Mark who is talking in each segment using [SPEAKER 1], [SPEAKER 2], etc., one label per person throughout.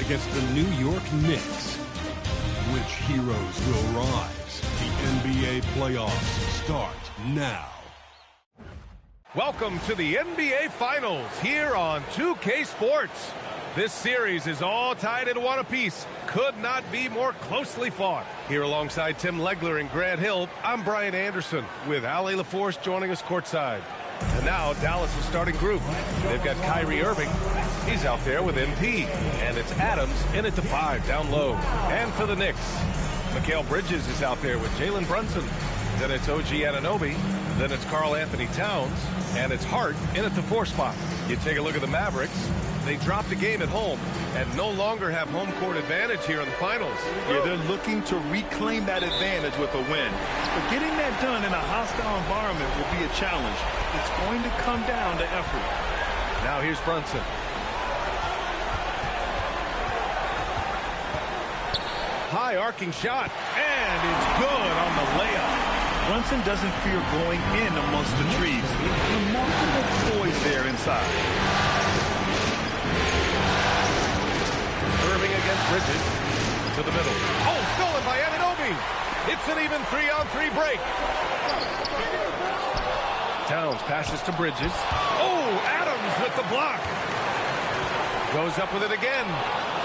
[SPEAKER 1] against the New York Knicks. Which heroes will rise? The NBA playoffs start now.
[SPEAKER 2] Welcome to the NBA Finals here on 2K Sports. This series is all tied in one apiece. Could not be more closely fought. Here alongside Tim Legler and Grant Hill, I'm Brian Anderson with Ali LaForce joining us courtside. And now Dallas' starting group. They've got Kyrie Irving. He's out there with MP. And it's Adams in at the 5 down low. And for the Knicks, Mikal Bridges is out there with Jalen Brunson. Then it's OG Anunoby. Then it's Karl Anthony Towns. And it's Hart in at the 4 spot. You take a look at the Mavericks. They dropped a game at home and no longer have home court advantage here in the finals.
[SPEAKER 3] Yeah, they're looking to reclaim that advantage with a win. But getting that done in a hostile environment will be a challenge. It's going to come down to effort.
[SPEAKER 2] Now here's Brunson. High arcing shot, and it's good on the layup.
[SPEAKER 3] Brunson doesn't fear going in amongst the trees. Remarkable poise there inside.
[SPEAKER 2] Irving against Bridges to the middle. Oh, stolen by Anunoby. It's an even 3-on-3 break. Towns passes to Bridges. Oh, Adams with the block. Goes up with it again.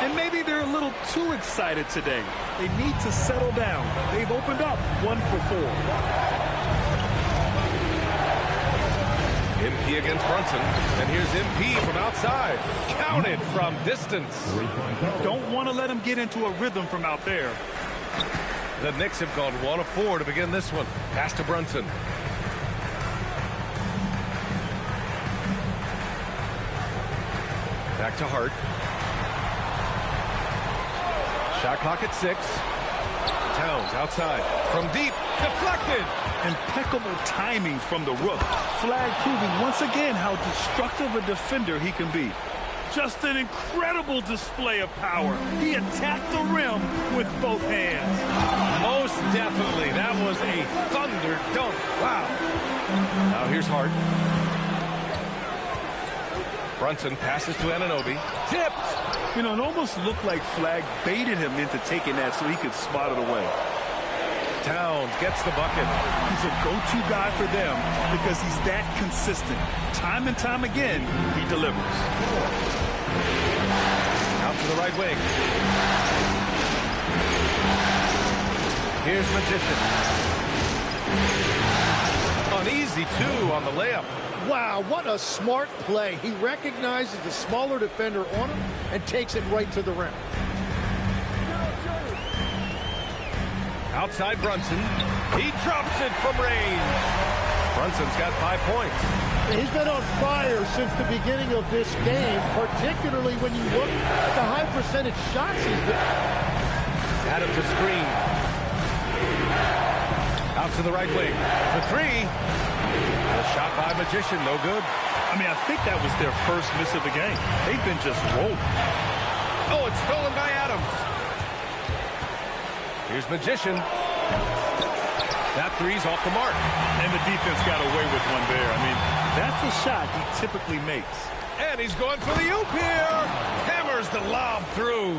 [SPEAKER 3] And maybe they're a little too excited today. They need to settle down. They've opened up 1 for 4.
[SPEAKER 2] MP against Brunson. And here's MP from outside. Counted from distance.
[SPEAKER 3] Don't want to let him get into a rhythm from out there.
[SPEAKER 2] The Knicks have gone 1 of 4 to begin this one. Pass to Brunson. Back to Hart. Shot clock at 6. Towns outside. From deep. Deflected.
[SPEAKER 3] Impeccable timing from the rook. Flag proving once again how destructive a defender he can be. Just an incredible display of power. He attacked the rim with both hands.
[SPEAKER 2] Most definitely. That was a thunder dunk. Wow. Now here's Hart. Brunson passes to Anunoby. Tipped.
[SPEAKER 3] You know, it almost looked like Flag baited him into taking that so he could spot it away.
[SPEAKER 2] Towns gets the bucket.
[SPEAKER 3] He's a go-to guy for them because he's that consistent. Time and time again, he delivers.
[SPEAKER 2] Out to the right wing. Here's Magician. An easy 2 on the layup.
[SPEAKER 4] Wow, what a smart play. He recognizes the smaller defender on him and takes it right to the rim.
[SPEAKER 2] Outside Brunson. He drops it from range. Brunson's got 5 points.
[SPEAKER 4] He's been on fire since the beginning of this game, particularly when you look at the high percentage shots he's been.
[SPEAKER 2] Adams to screen. Out to the right wing. For 3. A shot by Magician, no good.
[SPEAKER 3] I mean, I think that was their first miss of the game. They've been just rolling.
[SPEAKER 2] Oh, it's stolen by Adams. Here's Magician. That 3's off the mark.
[SPEAKER 3] And the defense got away with one there. I mean, that's the shot he typically makes.
[SPEAKER 2] And he's going for the oop here. Hammers the lob through.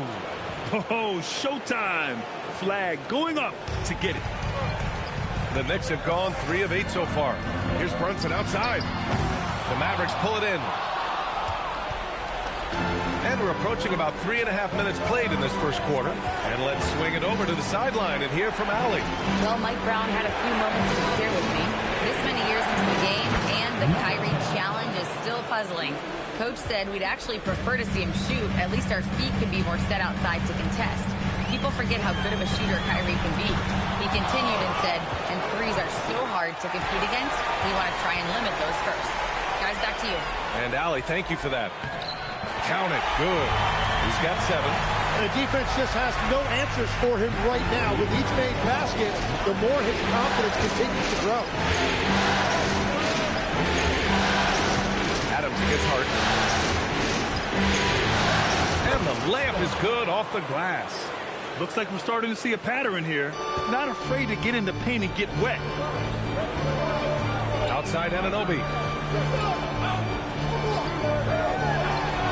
[SPEAKER 3] Oh, showtime. Flag going up to get it.
[SPEAKER 2] The Knicks have gone 3 of 8 so far. Here's Brunson outside. The Mavericks pull it in. And we're approaching about 3.5 minutes played in this first quarter. And let's swing it over to the sideline and hear from Allie.
[SPEAKER 5] Well, Mike Brown had a few moments to share with me. This many years into the game, and the Kyrie challenge is still puzzling. Coach said we'd actually prefer to see him shoot. At least our feet could be more set outside to contest. People forget how good of a shooter Kyrie can be. He continued and said, and threes are so hard to compete against, we want to try and limit those first. Guys, back to you.
[SPEAKER 2] And Allie, thank you for that. Count it. Good. He's got 7.
[SPEAKER 4] And the defense just has no answers for him right now. With each made basket, the more his confidence continues to grow.
[SPEAKER 2] Adams gets Hart. And the layup is good off the glass.
[SPEAKER 3] Looks like we're starting to see a pattern here. Not afraid to get in the paint and get wet.
[SPEAKER 2] Outside Anunoby.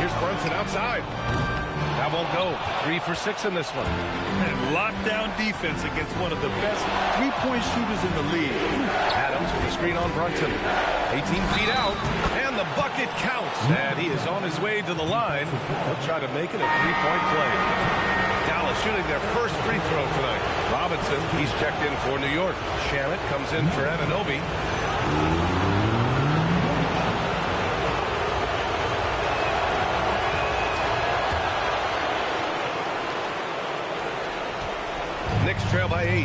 [SPEAKER 2] Here's Brunson outside. That won't go. 3 for 6 in this one.
[SPEAKER 3] And lockdown defense against one of the best three-point shooters in the league.
[SPEAKER 2] Adams with a screen on Brunson. 18 feet out, and the bucket counts. And he is on his way to the line. He'll try to make it a three-point play. Dallas shooting their first free throw tonight. Robinson, he's checked in for New York. Shamit comes in for Anunoby. Knicks trail by 8.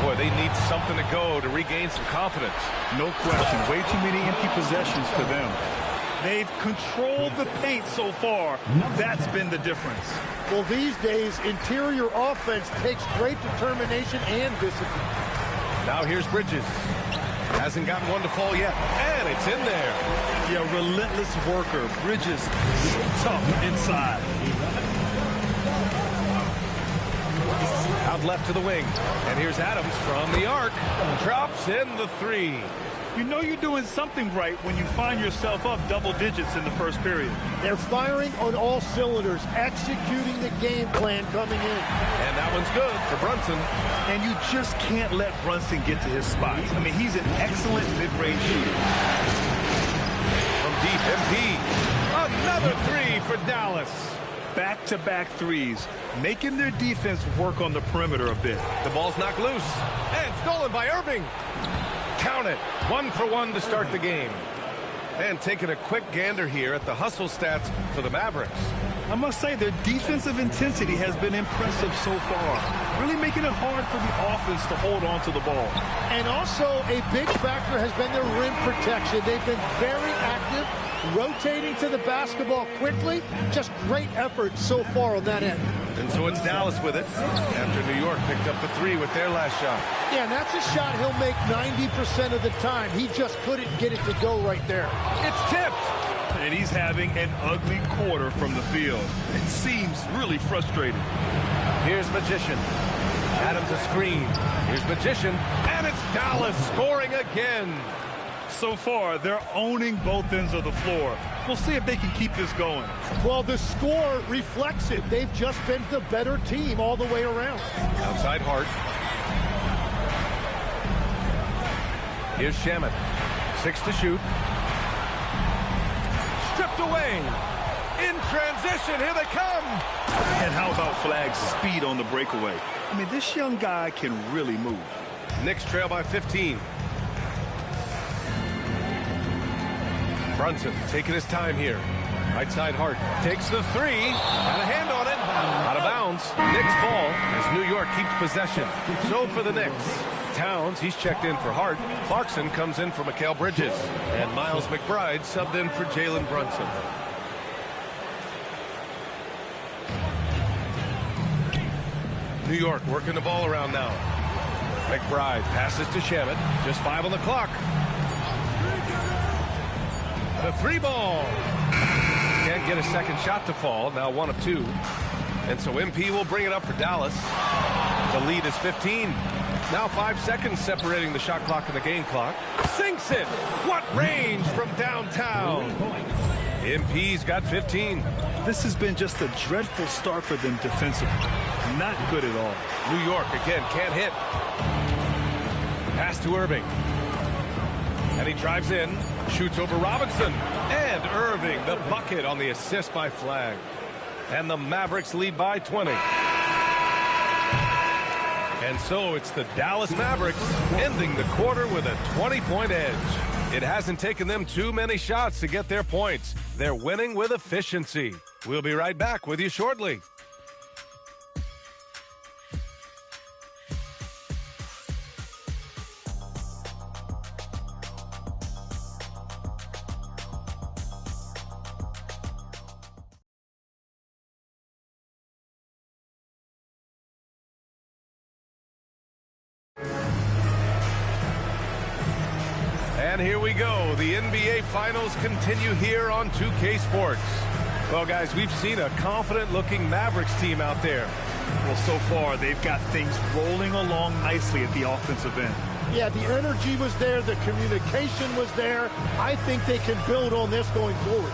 [SPEAKER 2] Boy, they need something to go to regain some confidence.
[SPEAKER 3] No question. Way too many empty possessions for them. They've controlled the paint so far. That's been the difference.
[SPEAKER 4] Well, these days, interior offense takes great determination and discipline.
[SPEAKER 2] Now here's Bridges. Hasn't gotten one to fall yet. And it's in there.
[SPEAKER 3] Yeah, relentless worker. Bridges, so tough inside.
[SPEAKER 2] Out left to the wing. And here's Adams from the arc. Drops in the 3.
[SPEAKER 3] You know you're doing something right when you find yourself up double digits in the first period.
[SPEAKER 4] They're firing on all cylinders, executing the game plan coming in.
[SPEAKER 2] And that one's good for Brunson.
[SPEAKER 3] And you just can't let Brunson get to his spots. I mean, he's an excellent mid-range shooter.
[SPEAKER 2] From deep, MP. Another 3 for Dallas.
[SPEAKER 3] Back-to-back threes, making their defense work on the perimeter a bit.
[SPEAKER 2] The ball's knocked loose. And stolen by Irving. Count it. 1 for 1 to start the game. And taking a quick gander here at the hustle stats for the Mavericks.
[SPEAKER 3] I must say their defensive intensity has been impressive so far. Really making it hard for the offense to hold on to the ball.
[SPEAKER 4] And also a big factor has been their rim protection. They've been very active, rotating to the basketball quickly. Just great effort so far on that end.
[SPEAKER 2] And so it's Dallas with it after New York picked up the 3 with their last shot.
[SPEAKER 4] Yeah, and that's a shot he'll make 90% of the time. He just couldn't get it to go right there.
[SPEAKER 2] It's tipped.
[SPEAKER 3] And he's having an ugly quarter from the field. It seems really frustrating.
[SPEAKER 2] Here's Magician. Adams a screen. Here's Magician. And it's Dallas scoring again.
[SPEAKER 3] So far, they're owning both ends of the floor. We'll see if they can keep this going.
[SPEAKER 4] Well, the score reflects it. They've just been the better team all the way around.
[SPEAKER 2] Outside Hart. Here's Shamit. 6 to shoot. Stripped away. In transition. Here they come.
[SPEAKER 3] And how about Flagg's speed on the breakaway? I mean, this young guy can really move.
[SPEAKER 2] Knicks trail by 15. Brunson taking his time here. Right side Hart takes the 3. Got a hand on it. Out of bounds. Knicks ball as New York keeps possession. So for the Knicks. Towns, he's checked in for Hart. Clarkson comes in for Mikal Bridges. And Miles McBride subbed in for Jalen Brunson. New York working the ball around now. McBride passes to Shamit. Just 5 on the clock. The 3 ball. Can't get a second shot to fall. Now 1 of 2. And so MP will bring it up for Dallas. The lead is 15. Now 5 seconds separating the shot clock and the game clock. Sinks it. What range from downtown. MP's got 15.
[SPEAKER 3] This has been just a dreadful start for them defensively. Not good at all.
[SPEAKER 2] New York again can't hit. Pass to Irving. And he drives in. Shoots over Robinson. And Irving, the bucket on the assist by Flagg. And the Mavericks lead by 20. And so it's the Dallas Mavericks ending the quarter with a 20-point edge. It hasn't taken them too many shots to get their points. They're winning with efficiency. We'll be right back with you shortly. And here we go. The NBA Finals continue here on 2K Sports. Well, guys, we've seen a confident-looking Mavericks team out there.
[SPEAKER 3] Well, so far, they've got things rolling along nicely at the offensive end.
[SPEAKER 4] Yeah, the energy was there. The communication was there. I think they can build on this going forward.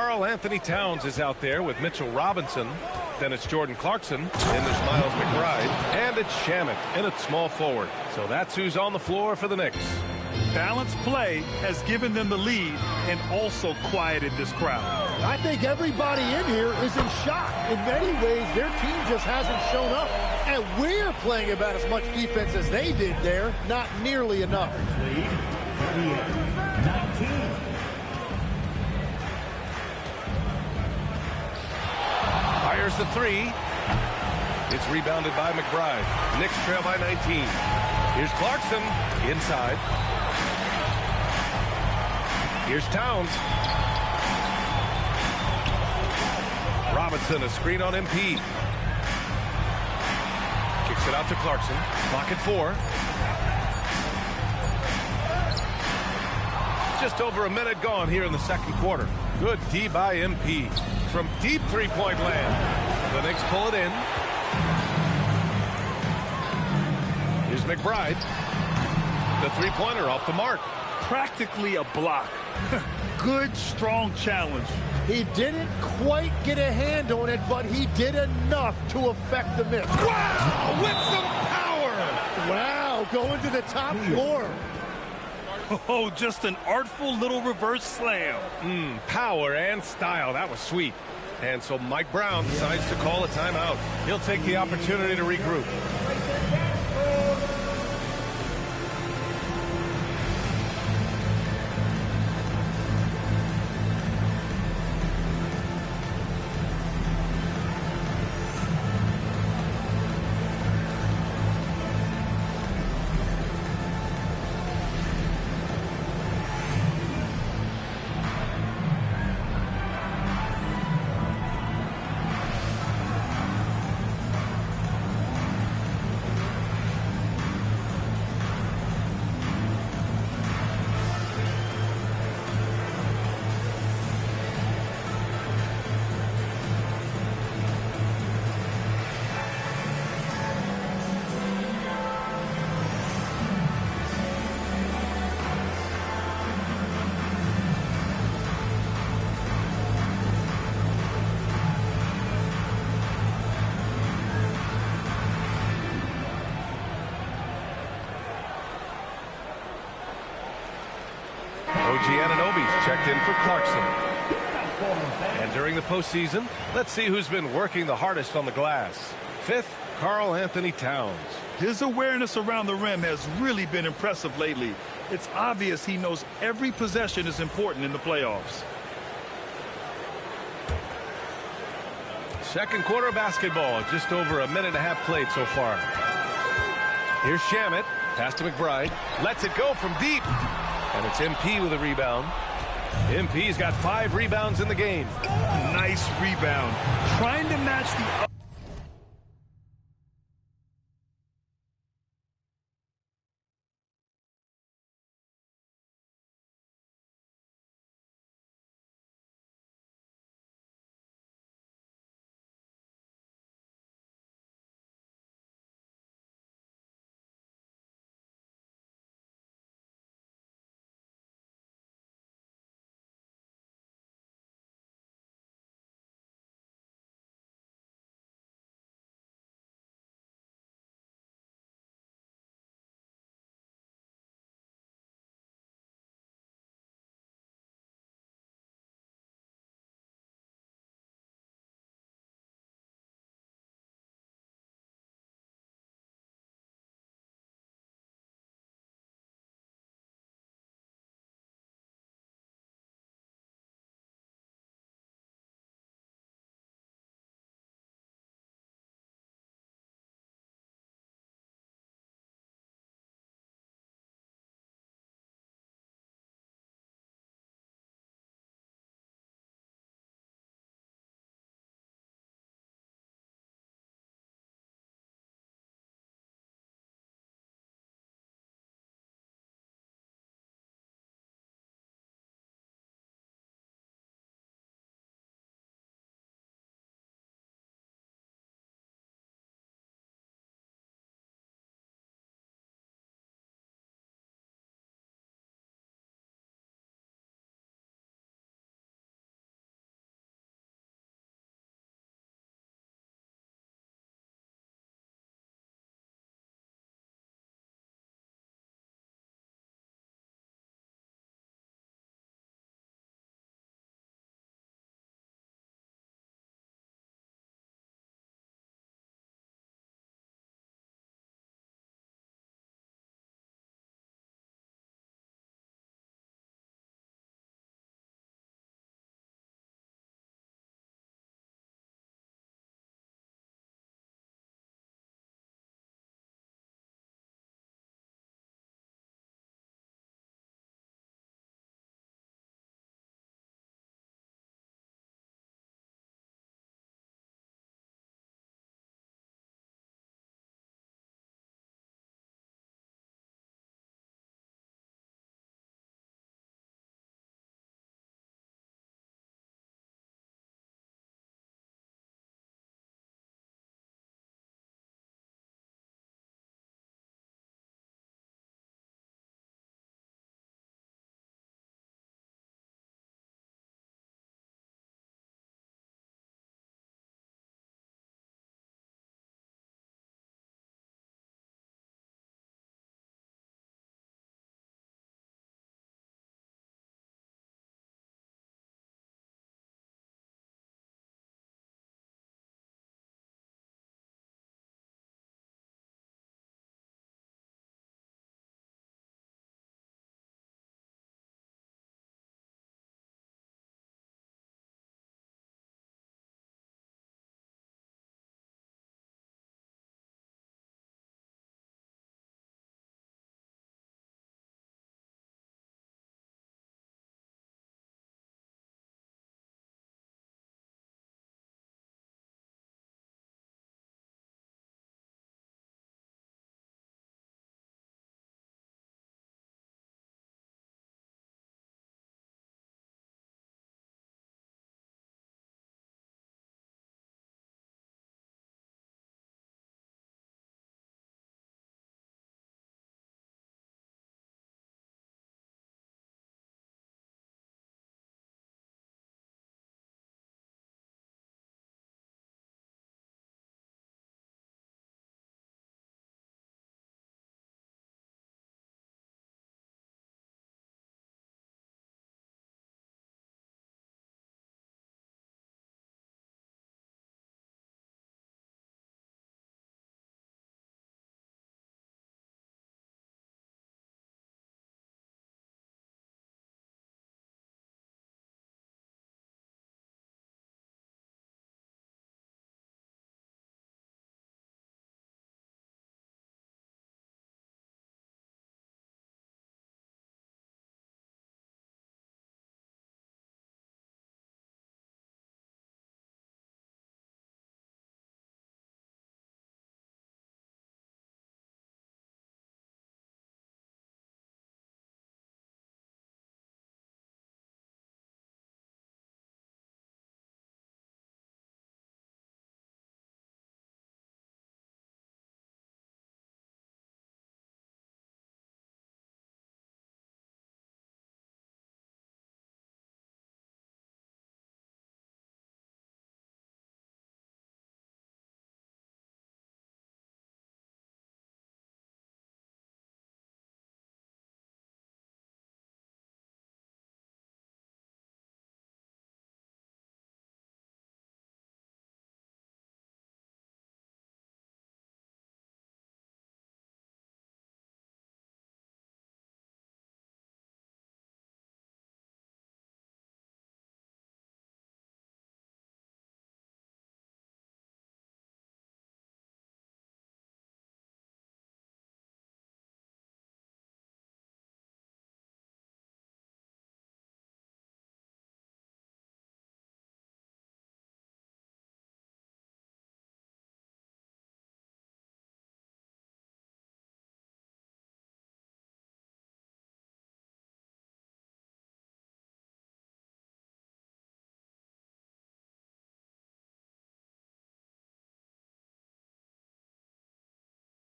[SPEAKER 2] Karl Anthony Towns is out there with Mitchell Robinson. Then it's Jordan Clarkson. Then there's Miles McBride. And it's Shamet in at small forward. So that's who's on the floor for the Knicks.
[SPEAKER 3] Balanced play has given them the lead and also quieted this crowd.
[SPEAKER 4] I think everybody in here is in shock. In many ways, their team just hasn't shown up. And we're playing about as much defense as they did there. Not nearly enough.
[SPEAKER 2] Fires the three. It's rebounded by McBride. Knicks trail by 19. Here's Clarkson inside. Here's Towns. Robinson, a screen on MP. Kicks it out to Clarkson. Clock at 4. Just over a minute gone here in the second quarter. Good D by MP. From deep three-point land. The Knicks pull it in. Here's McBride. The three-pointer off the mark.
[SPEAKER 3] Practically a block. Good, strong challenge.
[SPEAKER 4] He didn't quite get a hand on it, but he did enough to affect the miss.
[SPEAKER 2] Wow! With some power!
[SPEAKER 4] Wow, going to the top floor.
[SPEAKER 3] Oh, just an artful little reverse slam.
[SPEAKER 2] Power and style. That was sweet. And so Mike Brown decides to call a timeout. He'll take the opportunity to regroup. Giannonovi's checked in for Clarkson. And during the postseason, let's see who's been working the hardest on the glass. 5th, Karl Anthony Towns.
[SPEAKER 3] His awareness around the rim has really been impressive lately. It's obvious he knows every possession is important in the playoffs.
[SPEAKER 2] Second quarter basketball, just over a minute and a half played so far. Here's Shamet, pass to McBride, lets it go from deep. And it's MP with a rebound. MP's got 5 rebounds in the game.
[SPEAKER 3] Nice rebound. Trying to match the